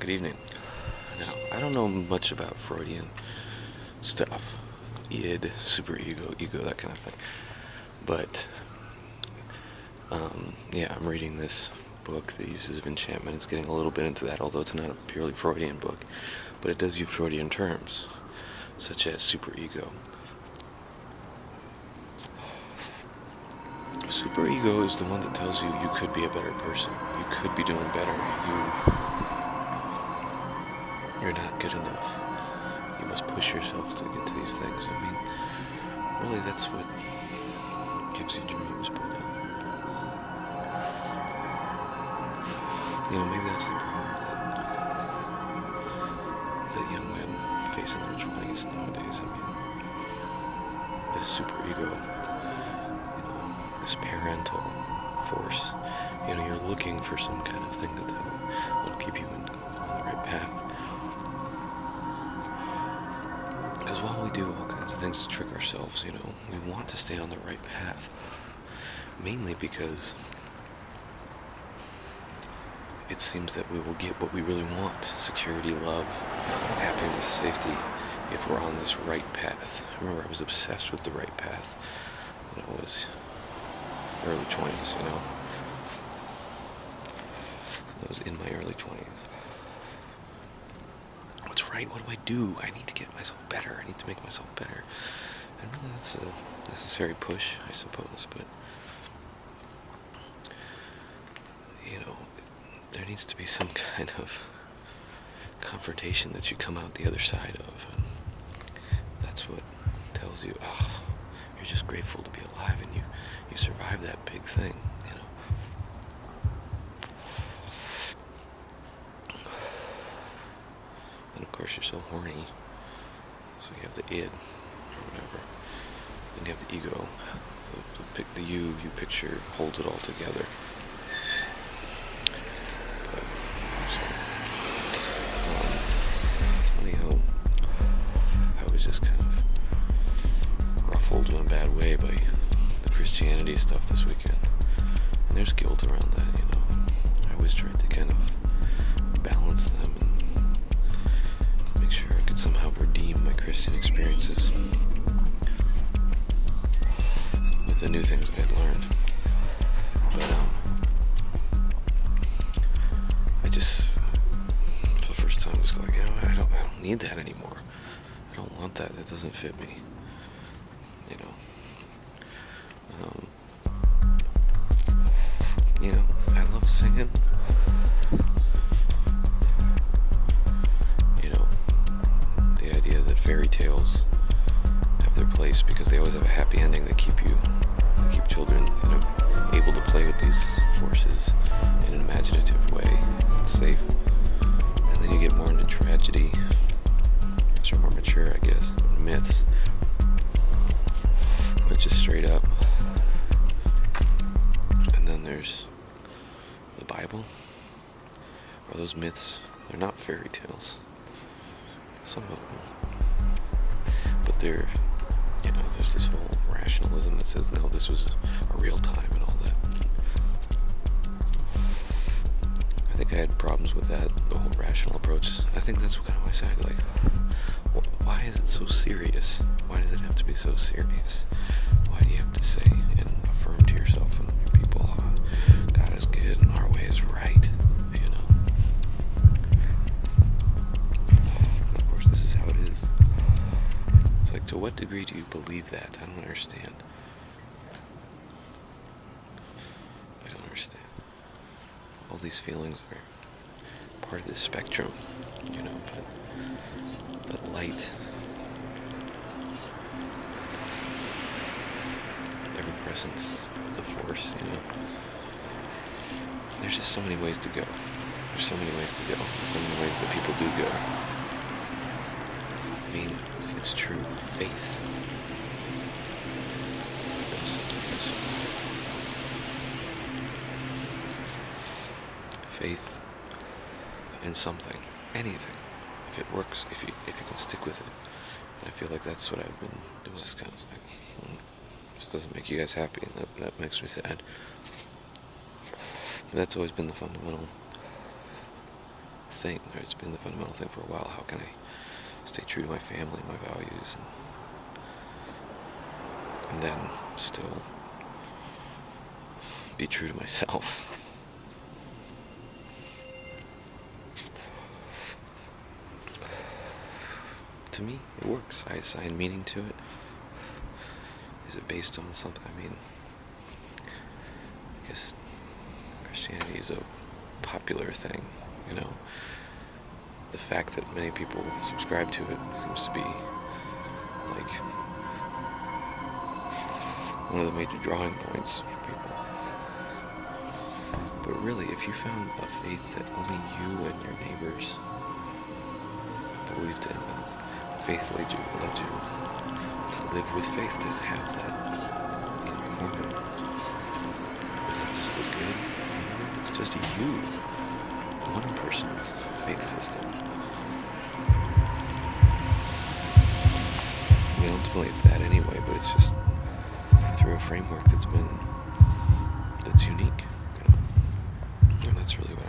Good evening. Now, I don't know much about Freudian stuff, id, superego, ego, that kind of thing. But, yeah, I'm reading this book, The Uses of Enchantment. It's getting a little bit into that, although it's not a purely Freudian book. But it does use Freudian terms, such as superego. Superego is the one that tells you you could be a better person. You could be doing better. You're not good enough. You must push yourself to get to these things. I mean, really, that's what gives you dreams. But maybe that's the problem that young men face in their 20s nowadays. I mean, this superego, this parental force. You're looking for some kind of thing that'll keep you on the right path. Because while we do all kinds of things to trick ourselves, we want to stay on the right path. Mainly because it seems that we will get what we really want. Security, love, happiness, safety, if we're on this right path. I remember I was obsessed with the right path when I was early 20s, I was in my early 20s. What's right? What do I do? I need to get myself better. I need to make myself better. And really that's a necessary push, I suppose, but there needs to be some kind of confrontation that you come out the other side of, and that's what tells you, you're just grateful to be alive, and you survived that big thing, And of course you're so horny, so you have the id, or whatever. Then you have the ego, the you picture holds it all together. But, it's funny how I was just kind of ruffled in a bad way by the Christianity stuff this weekend. And there's guilt around that, I always tried to kind of balance them and make sure I could somehow redeem my Christian experiences with the new things I had learned. But, I just, for the first time, just like, I don't need that anymore. I don't want that. It doesn't fit me. I love singing. The idea that fairy tales have their place because they always have a happy ending. They keep children, able to play with these forces in an imaginative way. It's safe. And then you get more into tragedy, which are more mature, I guess, myths, which is straight up. And then there's the Bible, or those myths. They're not fairy tales, some of them, but they're, there's this whole rationalism that says, no, this was a real time and all that. I think I had problems with that, the whole rational approach. I think that's kind of why I said, like, why is it so serious? Why does it have to be so serious? Why do you have to say and affirm to yourself and people, God is good and our way is right, And of course, this is how it is. It's like, to what degree do you believe that? I don't understand. I don't understand. All these feelings are part of this spectrum, but light, ever presence of the force, There's just so many ways to go. There's so many ways to go, and so many ways that people do go. I mean, it's true. Faith does something so far. Faith in something, anything. If it works, if you can stick with it. And I feel like that's what I've been doing. This kind of like, this doesn't make you guys happy, and that makes me sad. But that's always been the fundamental thing. Right? It's been the fundamental thing for a while. How can I stay true to my family, my values, and then still be true to myself? To me, it works. I assign meaning to it. Is it based on something? I mean, I guess Christianity is a popular thing, you know. The fact that many people subscribe to it seems to be like one of the major drawing points for people. But really, if you found a faith that only you and your neighbors believed in, and faith led you to live with faith, to have that in your corner, is that just as good? If it's just you, one person's faith system. I mean, ultimately it's that anyway, but it's just through a framework that's unique, you know? And that's really what